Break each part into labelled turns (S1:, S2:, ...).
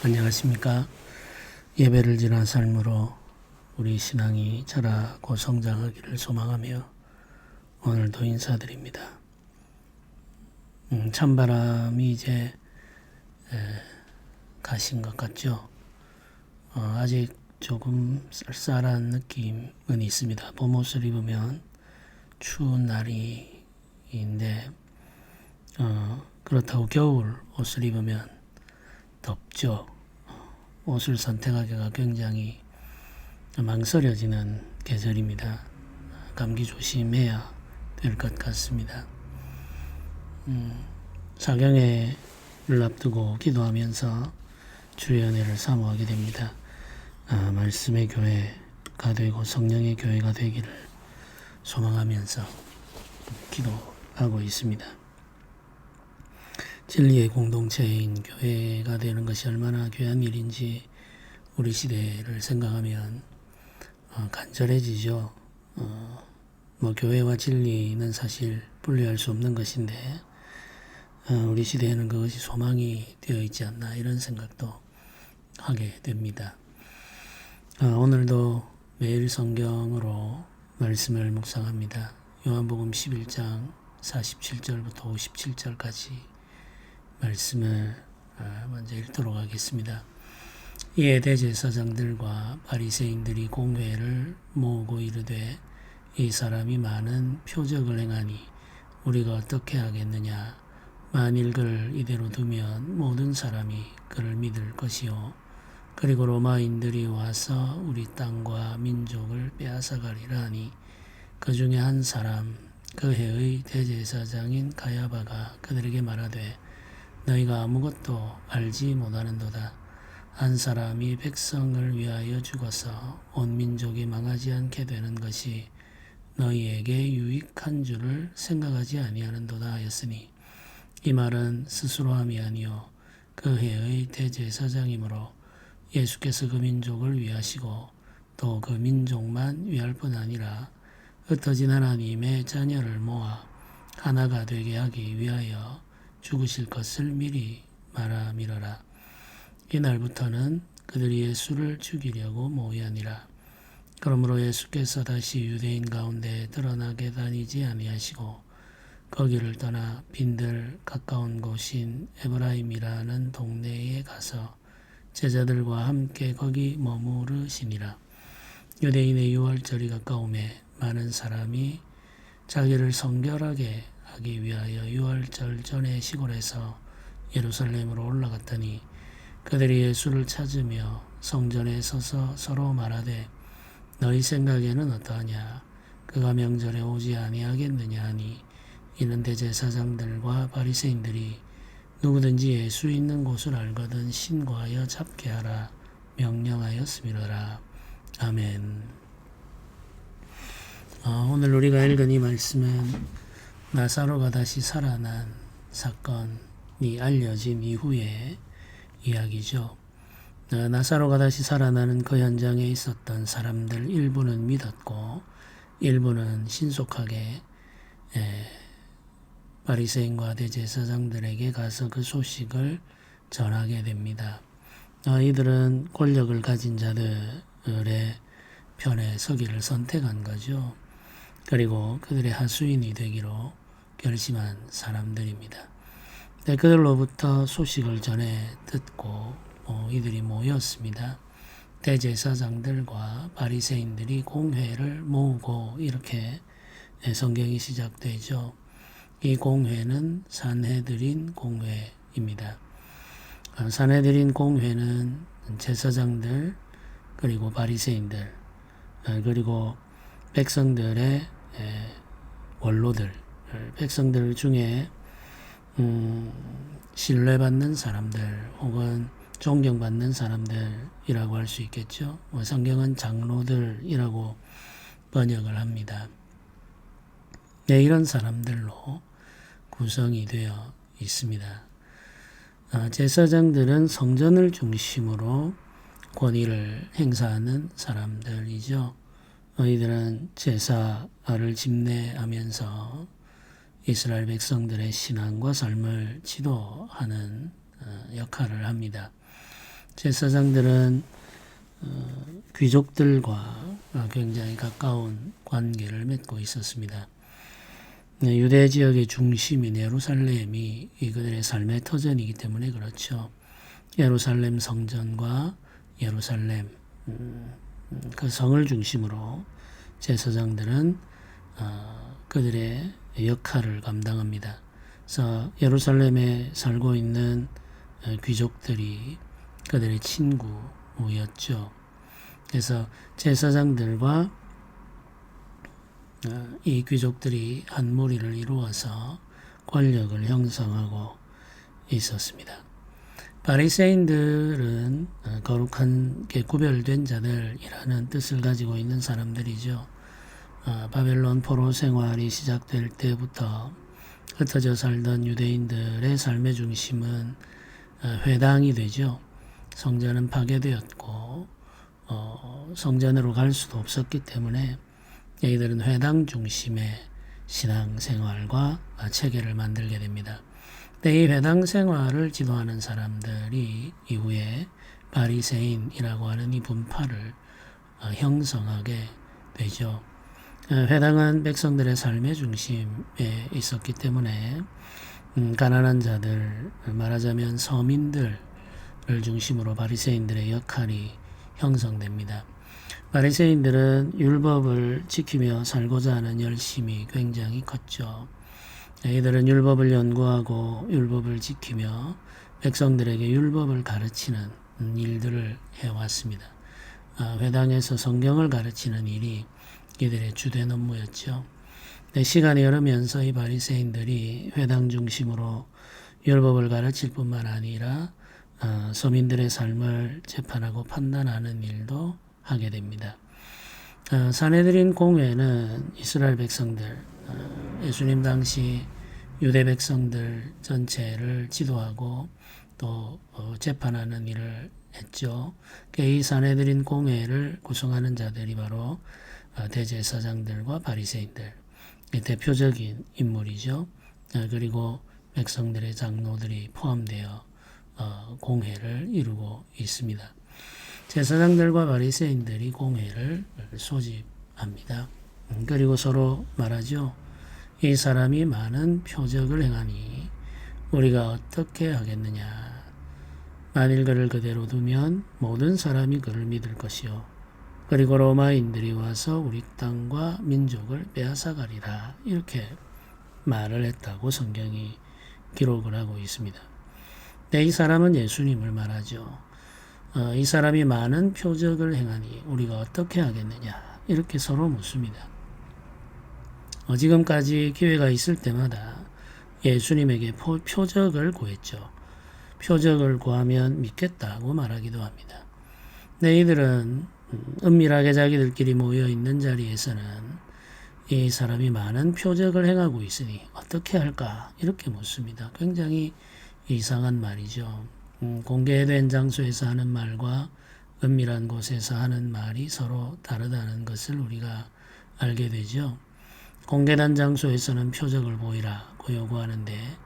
S1: 안녕하십니까. 예배를 지난 삶으로 우리 신앙이 자라고 성장하기를 소망하며 오늘도 인사드립니다. 찬바람이 이제 가신 것 같죠. 아직 조금 쌀쌀한 느낌은 있습니다. 봄옷을 입으면 추운 날인데 그렇다고 겨울 옷을 입으면 덥죠. 옷을 선택하기가 굉장히 망설여지는 계절입니다. 감기 조심해야 될 것 같습니다. 사경회를 앞두고 기도하면서 주의 은혜를 사모하게 됩니다. 말씀의 교회가 되고 성령의 교회가 되기를 소망하면서 기도하고 있습니다. 진리의 공동체인 교회가 되는 것이 얼마나 귀한 일인지 우리 시대를 생각하면 간절해지죠. 교회와 진리는 사실 분리할 수 없는 것인데 우리 시대에는 그것이 소망이 되어 있지 않나 이런 생각도 하게 됩니다. 오늘도 매일 성경으로 말씀을 묵상합니다. 요한복음 11장 47절부터 57절까지 말씀을 먼저 읽도록 하겠습니다. 이에 대제사장들과 바리새인들이 공회를 모으고 이르되 이 사람이 많은 표적을 행하니 우리가 어떻게 하겠느냐. 만일 그를 이대로 두면 모든 사람이 그를 믿을 것이요 그리고 로마인들이 와서 우리 땅과 민족을 빼앗아가리라 하니 그 중에 한 사람 그 해의 대제사장인 가야바가 그들에게 말하되 너희가 아무것도 알지 못하는도다. 한 사람이 백성을 위하여 죽어서 온 민족이 망하지 않게 되는 것이 너희에게 유익한 줄을 생각하지 아니하는도다 하였으니 이 말은 스스로 함이 아니요 그 해의 대제사장이므로 예수께서 그 민족을 위하시고 또 그 민족만 위할 뿐 아니라 흩어진 하나님의 자녀를 모아 하나가 되게 하기 위하여 죽으실 것을 미리 말함이러라. 이날부터는 그들이 예수를 죽이려고 모이하니라. 그러므로 예수께서 다시 유대인 가운데 드러나게 다니지 아니하시고 거기를 떠나 빈들 가까운 곳인 에브라임이라는 동네에 가서 제자들과 함께 거기 머무르시니라. 유대인의 유월절이 가까우매 많은 사람이 자기를 성결하게 하기 위하여 유월절 전에 시골에서 예루살렘으로 올라갔더니 그들이 예수를 찾으며 성전에 서서 서로 말하되 너희 생각에는 어떠하냐. 그가 명절에 오지 아니하겠느냐 하니 이는 대제사장들과 바리새인들이 누구든지 예수 있는 곳을 알거든 신고하여 잡게 하라 명령하였음이로라. 아멘. 오늘 우리가 읽은 이 말씀은 나사로가 다시 살아난 사건이 알려진 이후의 이야기죠. 나사로가 다시 살아나는 그 현장에 있었던 사람들 일부는 믿었고 일부는 신속하게 바리새인과 대제사장들에게 가서 그 소식을 전하게 됩니다. 이들은 권력을 가진 자들의 편에 서기를 선택한 거죠. 그리고 그들의 하수인이 되기로 결심한 사람들입니다. 그들로부터 소식을 전해 듣고 이들이 모였습니다. 대제사장들과 바리새인들이 공회를 모으고 이렇게 성경이 시작되죠. 이 공회는 산헤드린 공회입니다. 산헤드린 공회는 제사장들 그리고 바리새인들 그리고 백성들의 원로들 백성들 중에 신뢰받는 사람들 혹은 존경받는 사람들이라고 할 수 있겠죠. 성경은 장로들이라고 번역을 합니다. 이런 사람들로 구성이 되어 있습니다. 제사장들은 성전을 중심으로 권위를 행사하는 사람들이죠. 이들은 제사를 집례하면서 이스라엘 백성들의 신앙과 삶을 지도하는 역할을 합니다. 제사장들은 귀족들과 굉장히 가까운 관계를 맺고 있었습니다. 유대 지역의 중심인 예루살렘이 그들의 삶의 터전이기 때문에 그렇죠. 예루살렘 성전과 예루살렘 그 성을 중심으로 제사장들은 그들의 역할을 감당합니다. 그래서 예루살렘에 살고 있는 귀족들이 그들의 친구였죠. 그래서 제사장들과 이 귀족들이 한 무리를 이루어서 권력을 형성하고 있었습니다. 바리새인들은 거룩한 게 구별된 자들이라는 뜻을 가지고 있는 사람들이죠. 바벨론 포로 생활이 시작될 때부터 흩어져 살던 유대인들의 삶의 중심은 회당이 되죠. 성전은 파괴되었고 성전으로 갈 수도 없었기 때문에 이들은 회당 중심의 신앙생활과 체계를 만들게 됩니다. 이 회당 생활을 지도하는 사람들이 이후에 바리새인이라고 하는 이 분파를 형성하게 되죠. 회당은 백성들의 삶의 중심에 있었기 때문에 가난한 자들, 말하자면 서민들을 중심으로 바리새인들의 역할이 형성됩니다. 바리새인들은 율법을 지키며 살고자 하는 열심이 굉장히 컸죠. 이들은 율법을 연구하고 율법을 지키며 백성들에게 율법을 가르치는 일들을 해왔습니다. 회당에서 성경을 가르치는 일이 이들의 주된 업무였죠. 시간이 흐르면서 이 바리새인들이 회당 중심으로 율법을 가르칠 뿐만 아니라 서민들의 삶을 재판하고 판단하는 일도 하게 됩니다. 사내들인 공회는 이스라엘 백성들, 예수님 당시 유대 백성들 전체를 지도하고 또 재판하는 일을 했죠. 이 사내들인 공회를 구성하는 자들이 바로 대제사장들과 바리새인들, 대표적인 인물이죠. 그리고 백성들의 장로들이 포함되어 공회를 이루고 있습니다. 제사장들과 바리새인들이 공회를 소집합니다. 그리고 서로 말하죠. 이 사람이 많은 표적을 행하니 우리가 어떻게 하겠느냐. 만일 그를 그대로 두면 모든 사람이 그를 믿을 것이요. 그리고 로마인들이 와서 우리 땅과 민족을 빼앗아가리라. 이렇게 말을 했다고 성경이 기록을 하고 있습니다. 이 사람은 예수님을 말하죠. 이 사람이 많은 표적을 행하니 우리가 어떻게 하겠느냐. 이렇게 서로 묻습니다. 지금까지 기회가 있을 때마다 예수님에게 표적을 구했죠. 표적을 구하면 믿겠다고 말하기도 합니다. 이들은 은밀하게 자기들끼리 모여 있는 자리에서는 이 사람이 많은 표적을 행하고 있으니 어떻게 할까? 이렇게 묻습니다. 굉장히 이상한 말이죠. 공개된 장소에서 하는 말과 은밀한 곳에서 하는 말이 서로 다르다는 것을 우리가 알게 되죠. 공개된 장소에서는 표적을 보이라고 요구하는데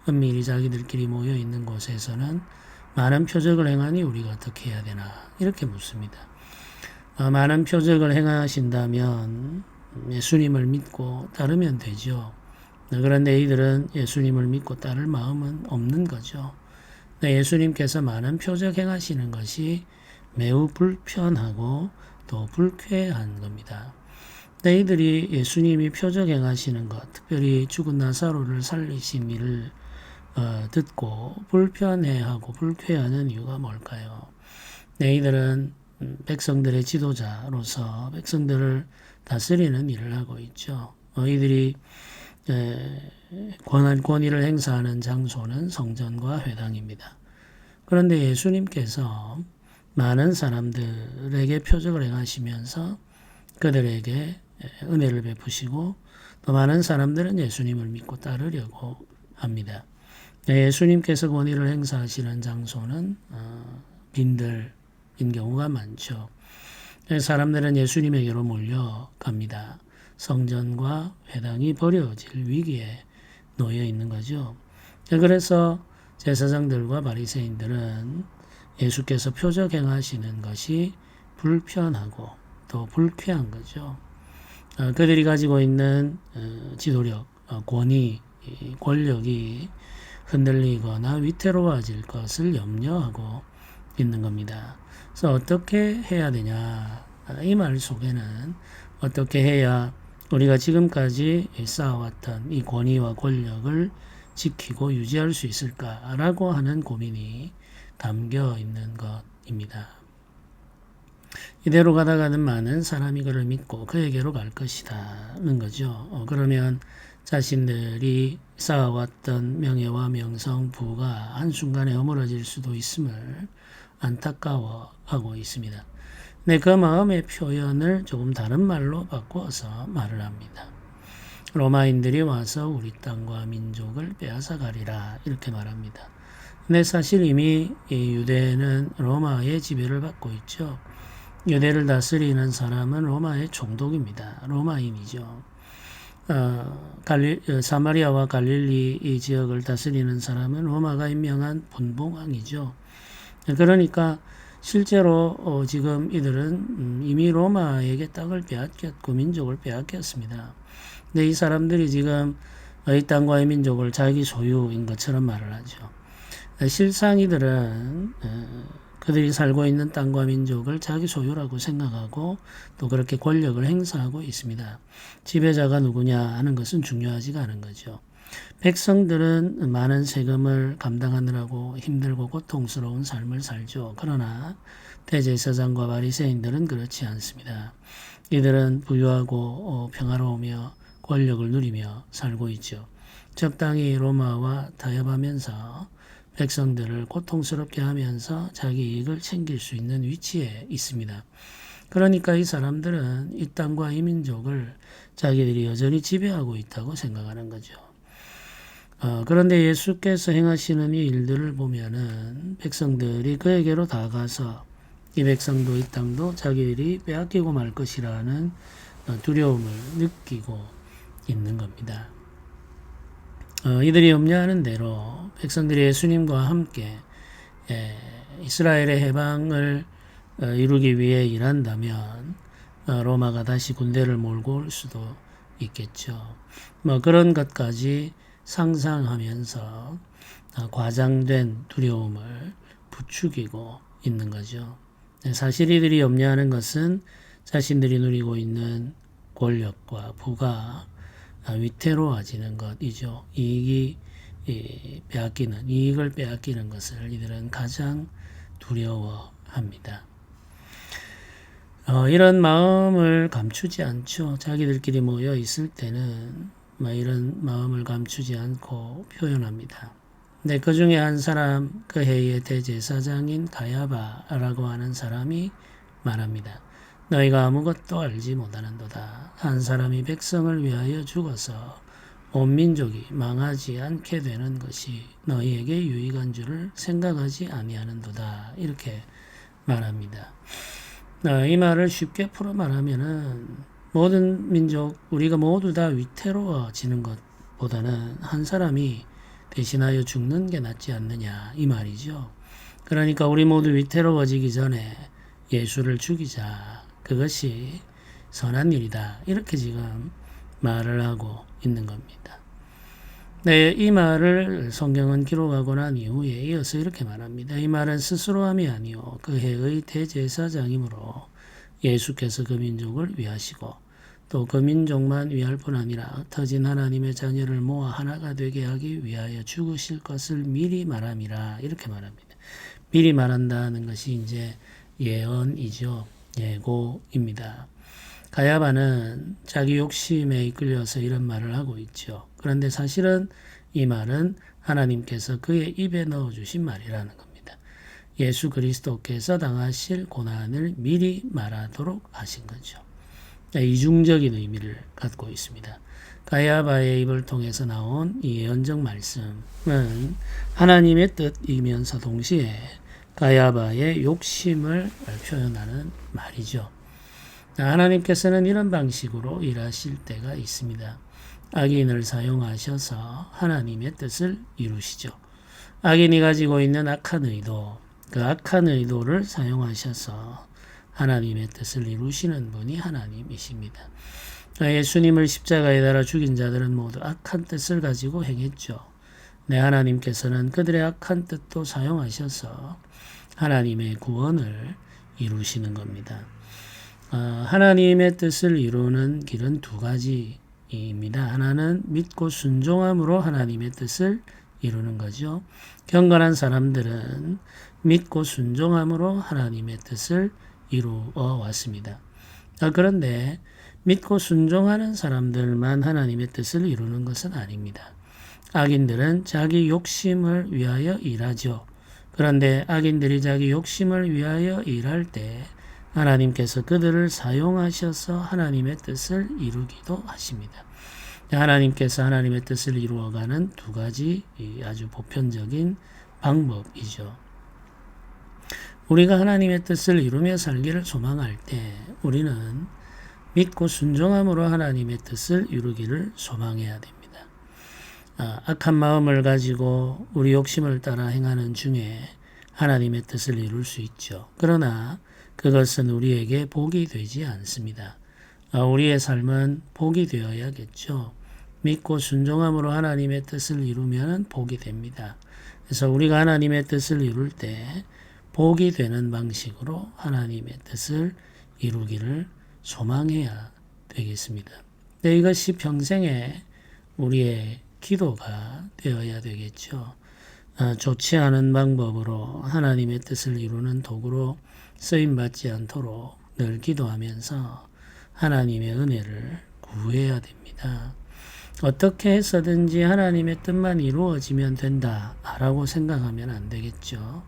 S1: 은밀히 자기들끼리 모여 있는 곳에서는 많은 표적을 행하니 우리가 어떻게 해야 되나 이렇게 묻습니다. 많은 표적을 행하신다면 예수님을 믿고 따르면 되죠. 그런데 이들은 예수님을 믿고 따를 마음은 없는 거죠. 예수님께서 많은 표적 행하시는 것이 매우 불편하고 또 불쾌한 겁니다. 이들이 예수님이 표적 행하시는 것, 특별히 죽은 나사로를 살리신 일을 듣고 불편해하고 불쾌하는 이유가 뭘까요? 이들은 백성들의 지도자로서 백성들을 다스리는 일을 하고 있죠. 이들이 권위를 행사하는 장소는 성전과 회당입니다. 그런데 예수님께서 많은 사람들에게 표적을 행하시면서 그들에게 은혜를 베푸시고 또 많은 사람들은 예수님을 믿고 따르려고 합니다. 예수님께서 권위를 행사하시는 장소는 빈들인 경우가 많죠. 사람들은 예수님에게로 몰려갑니다. 성전과 회당이 버려질 위기에 놓여 있는 거죠. 그래서 제사장들과 바리새인들은 예수께서 표적 행하시는 것이 불편하고 또 불쾌한 거죠. 그들이 가지고 있는 지도력, 권위, 권력이 흔들리거나 위태로워질 것을 염려하고 있는 겁니다. 그래서 어떻게 해야 되냐? 이 말 속에는 어떻게 해야 우리가 지금까지 쌓아왔던 이 권위와 권력을 지키고 유지할 수 있을까라고 하는 고민이 담겨 있는 것입니다. 이대로 가다가는 많은 사람이 그를 믿고 그에게로 갈 것이다는 거죠. 그러면 자신들이 쌓아왔던 명예와 명성, 부가 한순간에 허물어질 수도 있음을 안타까워하고 있습니다. 네, 그 마음의 표현을 조금 다른 말로 바꾸어서 말을 합니다. 로마인들이 와서 우리 땅과 민족을 빼앗아가리라 이렇게 말합니다. 근데 사실 이미 유대는 로마의 지배를 받고 있죠. 유대를 다스리는 사람은 로마의 총독입니다. 로마인이죠. 사마리아와 갈릴리 이 지역을 다스리는 사람은 로마가 임명한 분봉왕이죠. 그러니까 실제로 지금 이들은 이미 로마에게 땅을 빼앗겼고 민족을 빼앗겼습니다. 근데 이 사람들이 지금 이 땅과 이 민족을 자기 소유인 것처럼 말을 하죠. 실상 이들은 그들이 살고 있는 땅과 민족을 자기 소유라고 생각하고 또 그렇게 권력을 행사하고 있습니다. 지배자가 누구냐 하는 것은 중요하지가 않은 거죠. 백성들은 많은 세금을 감당하느라고 힘들고 고통스러운 삶을 살죠. 그러나 대제사장과 바리새인들은 그렇지 않습니다. 이들은 부유하고 평화로우며 권력을 누리며 살고 있죠. 적당히 로마와 타협하면서 백성들을 고통스럽게 하면서 자기 이익을 챙길 수 있는 위치에 있습니다. 그러니까 이 사람들은 이 땅과 이 민족을 자기들이 여전히 지배하고 있다고 생각하는 거죠. 그런데 예수께서 행하시는 이 일들을 보면은 백성들이 그에게로 다가서 이 백성도 이 땅도 자기들이 빼앗기고 말 것이라는 두려움을 느끼고 있는 겁니다. 이들이 염려하는 대로 백성들이 예수님과 함께 이스라엘의 해방을 이루기 위해 일한다면 로마가 다시 군대를 몰고 올 수도 있겠죠. 그런 것까지 상상하면서 과장된 두려움을 부추기고 있는 거죠. 사실 이들이 염려하는 것은 자신들이 누리고 있는 권력과 부가 위태로워지는 것이죠. 이익을 빼앗기는 것을 이들은 가장 두려워합니다. 이런 마음을 감추지 않죠. 자기들끼리 모여 있을 때는 이런 마음을 감추지 않고 표현합니다. 근데 그 중에 한 사람, 그 해의 대제사장인 가야바라고 하는 사람이 말합니다. 너희가 아무것도 알지 못하는도다. 한 사람이 백성을 위하여 죽어서 온 민족이 망하지 않게 되는 것이 너희에게 유익한 줄을 생각하지 아니하는도다. 이렇게 말합니다. 이 말을 쉽게 풀어 말하면은 모든 민족, 우리가 모두 다 위태로워지는 것보다는 한 사람이 대신하여 죽는 게 낫지 않느냐 이 말이죠. 그러니까 우리 모두 위태로워지기 전에 예수를 죽이자. 그것이 선한 일이다. 이렇게 지금 말을 하고 있는 겁니다. 네, 이 말을 성경은 기록하고 난 이후에 이어서 이렇게 말합니다. 이 말은 스스로 함이 아니요 그 해의 대제사장이므로 예수께서 그 민족을 위하시고 또 그 민족만 위할 뿐 아니라 터진 하나님의 자녀를 모아 하나가 되게 하기 위하여 죽으실 것을 미리 말함이라 이렇게 말합니다. 미리 말한다는 것이 이제 예언이죠. 예고입니다. 가야바는 자기 욕심에 이끌려서 이런 말을 하고 있죠. 그런데 사실은 이 말은 하나님께서 그의 입에 넣어주신 말이라는 겁니다. 예수 그리스도께서 당하실 고난을 미리 말하도록 하신 거죠. 이중적인 의미를 갖고 있습니다. 가야바의 입을 통해서 나온 이 예언적 말씀은 하나님의 뜻이면서 동시에 가야바의 욕심을 표현하는 말이죠. 하나님께서는 이런 방식으로 일하실 때가 있습니다. 악인을 사용하셔서 하나님의 뜻을 이루시죠. 악인이 가지고 있는 악한 의도, 그 악한 의도를 사용하셔서 하나님의 뜻을 이루시는 분이 하나님이십니다. 예수님을 십자가에 달아 죽인 자들은 모두 악한 뜻을 가지고 행했죠. 네, 하나님께서는 그들의 악한 뜻도 사용하셔서 하나님의 구원을 이루시는 겁니다. 하나님의 뜻을 이루는 길은 두 가지입니다. 하나는 믿고 순종함으로 하나님의 뜻을 이루는 거죠. 경건한 사람들은 믿고 순종함으로 하나님의 뜻을 이루어 왔습니다. 그런데 믿고 순종하는 사람들만 하나님의 뜻을 이루는 것은 아닙니다. 악인들은 자기 욕심을 위하여 일하죠. 그런데 악인들이 자기 욕심을 위하여 일할 때 하나님께서 그들을 사용하셔서 하나님의 뜻을 이루기도 하십니다. 하나님께서 하나님의 뜻을 이루어가는 두 가지 아주 보편적인 방법이죠. 우리가 하나님의 뜻을 이루며 살기를 소망할 때 우리는 믿고 순종함으로 하나님의 뜻을 이루기를 소망해야 됩니다. 악한 마음을 가지고 우리 욕심을 따라 행하는 중에 하나님의 뜻을 이룰 수 있죠. 그러나 그것은 우리에게 복이 되지 않습니다. 우리의 삶은 복이 되어야겠죠. 믿고 순종함으로 하나님의 뜻을 이루면 복이 됩니다. 그래서 우리가 하나님의 뜻을 이룰 때 복이 되는 방식으로 하나님의 뜻을 이루기를 소망해야 되겠습니다. 이것이 평생에 우리의 기도가 되어야 되겠죠. 좋지 않은 방법으로 하나님의 뜻을 이루는 도구로 쓰임받지 않도록 늘 기도하면서 하나님의 은혜를 구해야 됩니다. 어떻게 해서든지 하나님의 뜻만 이루어지면 된다라고 생각하면 안 되겠죠.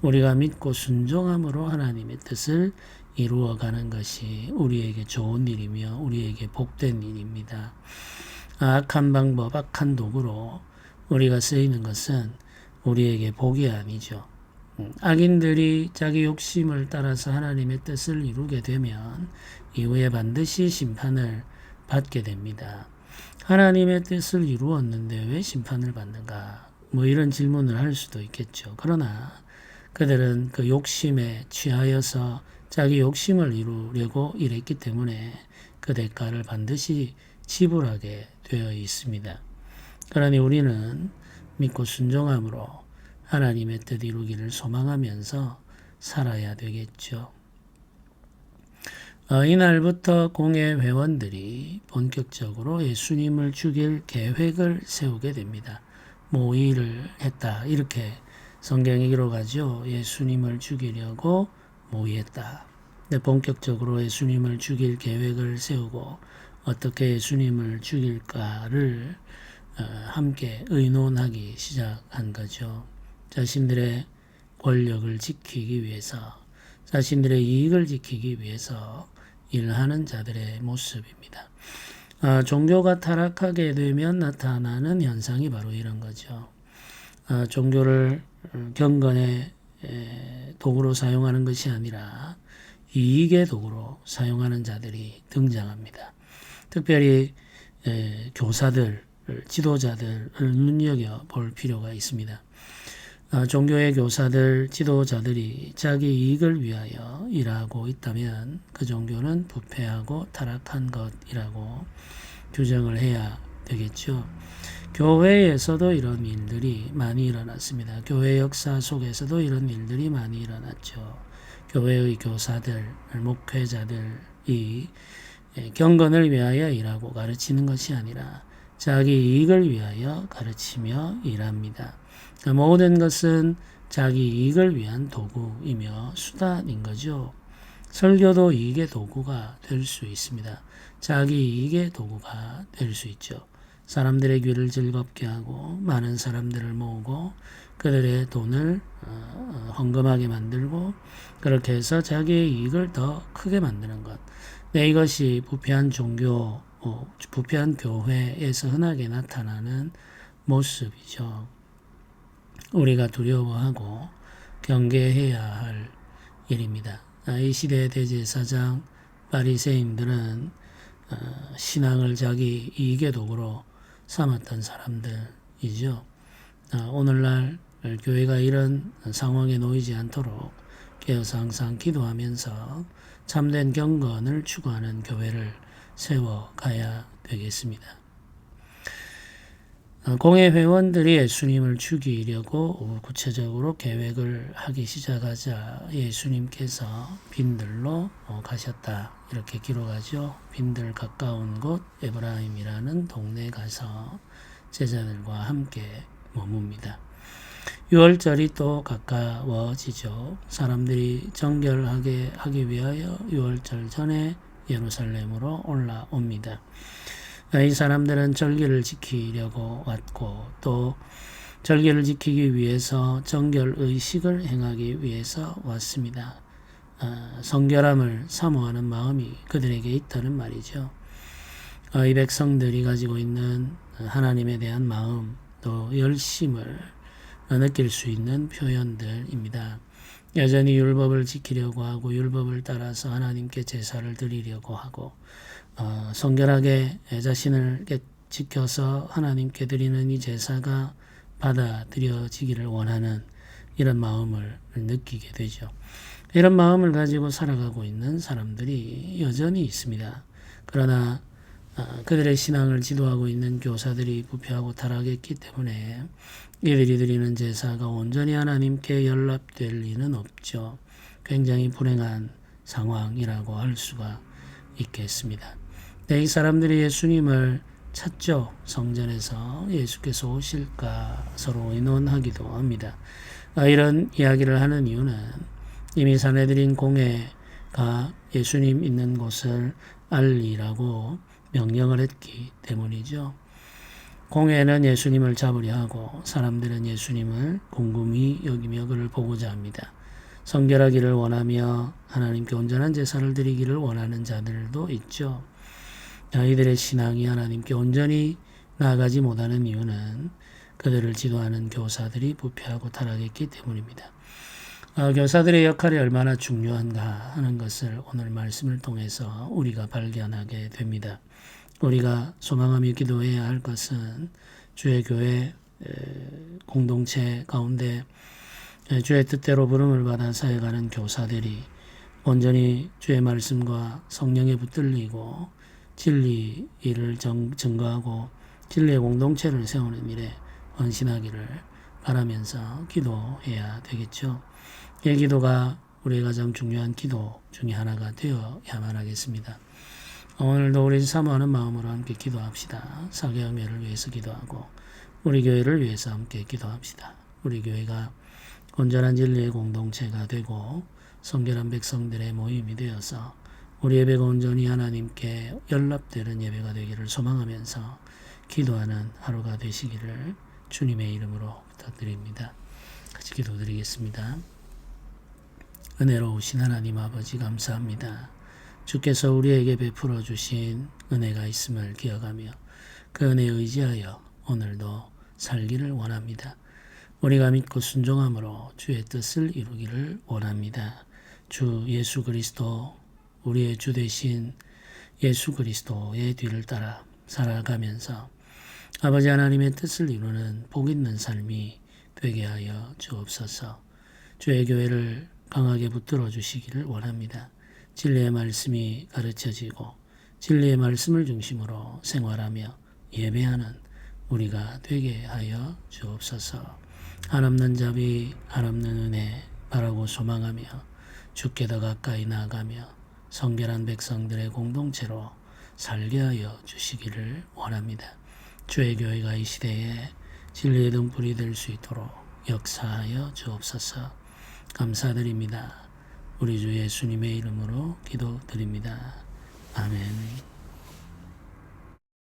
S1: 우리가 믿고 순종함으로 하나님의 뜻을 이루어가는 것이 우리에게 좋은 일이며 우리에게 복된 일입니다. 악한 방법, 악한 도구로 우리가 쓰이는 것은 우리에게 복이 아니죠. 악인들이 자기 욕심을 따라서 하나님의 뜻을 이루게 되면 이후에 반드시 심판을 받게 됩니다. 하나님의 뜻을 이루었는데 왜 심판을 받는가? 이런 질문을 할 수도 있겠죠. 그러나 그들은 그 욕심에 취하여서 자기 욕심을 이루려고 일했기 때문에 그 대가를 반드시 지불하게 되어 있습니다. 그러니 우리는 믿고 순종함으로 하나님의 뜻 이루기를 소망하면서 살아야 되겠죠. 이날부터 공회 회원들이 본격적으로 예수님을 죽일 계획을 세우게 됩니다. 모의를 했다. 이렇게 성경이 기록하죠. 예수님을 죽이려고 모의했다. 본격적으로 예수님을 죽일 계획을 세우고 어떻게 예수님을 죽일까를 함께 의논하기 시작한 거죠. 자신들의 권력을 지키기 위해서, 자신들의 이익을 지키기 위해서 일하는 자들의 모습입니다. 종교가 타락하게 되면 나타나는 현상이 바로 이런 거죠. 종교를 경건의 도구로 사용하는 것이 아니라 이익의 도구로 사용하는 자들이 등장합니다. 특별히 교사들, 지도자들을 눈여겨볼 필요가 있습니다. 종교의 교사들, 지도자들이 자기 이익을 위하여 일하고 있다면 그 종교는 부패하고 타락한 것이라고 규정을 해야 되겠죠. 교회에서도 이런 일들이 많이 일어났습니다. 교회 역사 속에서도 이런 일들이 많이 일어났죠. 교회의 교사들, 목회자들이 경건을 위하여 일하고 가르치는 것이 아니라 자기 이익을 위하여 가르치며 일합니다. 모든 것은 자기 이익을 위한 도구이며 수단인 거죠. 설교도 이익의 도구가 될 수 있습니다. 자기 이익의 도구가 될 수 있죠. 사람들의 귀를 즐겁게 하고 많은 사람들을 모으고 그들의 돈을 헌금하게 만들고 그렇게 해서 자기의 이익을 더 크게 만드는 것. 이것이 부패한 종교, 부패한 교회에서 흔하게 나타나는 모습이죠. 우리가 두려워하고 경계해야 할 일입니다. 이 시대의 대제사장 바리새인들은 신앙을 자기 이익의 도구로 삼았던 사람들이죠. 오늘날 교회가 이런 상황에 놓이지 않도록 깨어서 항상 기도하면서 참된 경건을 추구하는 교회를 세워가야 되겠습니다. 공회 회원들이 예수님을 죽이려고 구체적으로 계획을 하기 시작하자 예수님께서 빈들로 가셨다. 이렇게 기록하죠. 빈들 가까운 곳 에브라임이라는 동네에 가서 제자들과 함께 머뭅니다. 유월절이 또 가까워지죠. 사람들이 정결하게 하기 위하여 유월절 전에 예루살렘으로 올라옵니다. 이 사람들은 절기를 지키려고 왔고 또 절기를 지키기 위해서 정결 의식을 행하기 위해서 왔습니다. 성결함을 사모하는 마음이 그들에게 있다는 말이죠. 이 백성들이 가지고 있는 하나님에 대한 마음 또 열심을 느낄 수 있는 표현들입니다. 여전히 율법을 지키려고 하고 율법을 따라서 하나님께 제사를 드리려고 하고 성결하게 자신을 지켜서 하나님께 드리는 이 제사가 받아들여지기를 원하는 이런 마음을 느끼게 되죠. 이런 마음을 가지고 살아가고 있는 사람들이 여전히 있습니다. 그러나 그들의 신앙을 지도하고 있는 교사들이 부패하고 타락했기 때문에 이들이 드리는 제사가 온전히 하나님께 연락될 리는 없죠. 굉장히 불행한 상황이라고 할 수가 있겠습니다. 이 사람들이 예수님을 찾죠. 성전에서 예수께서 오실까 서로 의논하기도 합니다. 이런 이야기를 하는 이유는 이미 산헤드린 공회가 예수님 있는 곳을 알리라고 명령을 했기 때문이죠. 공회는 예수님을 잡으려 하고 사람들은 예수님을 궁금히 여기며 그를 보고자 합니다. 성결하기를 원하며 하나님께 온전한 제사를 드리기를 원하는 자들도 있죠. 이들의 신앙이 하나님께 온전히 나아가지 못하는 이유는 그들을 지도하는 교사들이 부패하고 타락했기 때문입니다. 교사들의 역할이 얼마나 중요한가 하는 것을 오늘 말씀을 통해서 우리가 발견하게 됩니다. 우리가 소망하며 기도해야 할 것은 주의 교회 공동체 가운데 주의 뜻대로 부름을 받아 사역하는 교사들이 온전히 주의 말씀과 성령에 붙들리고 진리를 증거하고 진리의 공동체를 세우는 일에 헌신하기를 바라면서 기도해야 되겠죠. 이 기도가 우리의 가장 중요한 기도 중에 하나가 되어야만 하겠습니다. 오늘도 우리 사모하는 마음으로 함께 기도합시다. 사개혁명을 위해서 기도하고 우리 교회를 위해서 함께 기도합시다. 우리 교회가 온전한 진리의 공동체가 되고 성결한 백성들의 모임이 되어서 우리 예배가 온전히 하나님께 연락되는 예배가 되기를 소망하면서 기도하는 하루가 되시기를 주님의 이름으로 부탁드립니다. 같이 기도드리겠습니다. 은혜로우신 하나님 아버지 감사합니다. 주께서 우리에게 베풀어 주신 은혜가 있음을 기억하며 그 은혜에 의지하여 오늘도 살기를 원합니다. 우리가 믿고 순종함으로 주의 뜻을 이루기를 원합니다. 주 예수 그리스도 우리의 주 되신 예수 그리스도의 뒤를 따라 살아가면서 아버지 하나님의 뜻을 이루는 복 있는 삶이 되게 하여 주옵소서. 주의 교회를 강하게 붙들어 주시기를 원합니다. 진리의 말씀이 가르쳐지고 진리의 말씀을 중심으로 생활하며 예배하는 우리가 되게 하여 주옵소서. 한없는 자비, 한없는 은혜 바라고 소망하며 주께 더 가까이 나아가며 성결한 백성들의 공동체로 살게 하여 주시기를 원합니다. 주의 교회가 이 시대에 진리의 등불이 될 수 있도록 역사하여 주옵소서. 감사드립니다. 우리 주 예수님의 이름으로 기도드립니다. 아멘.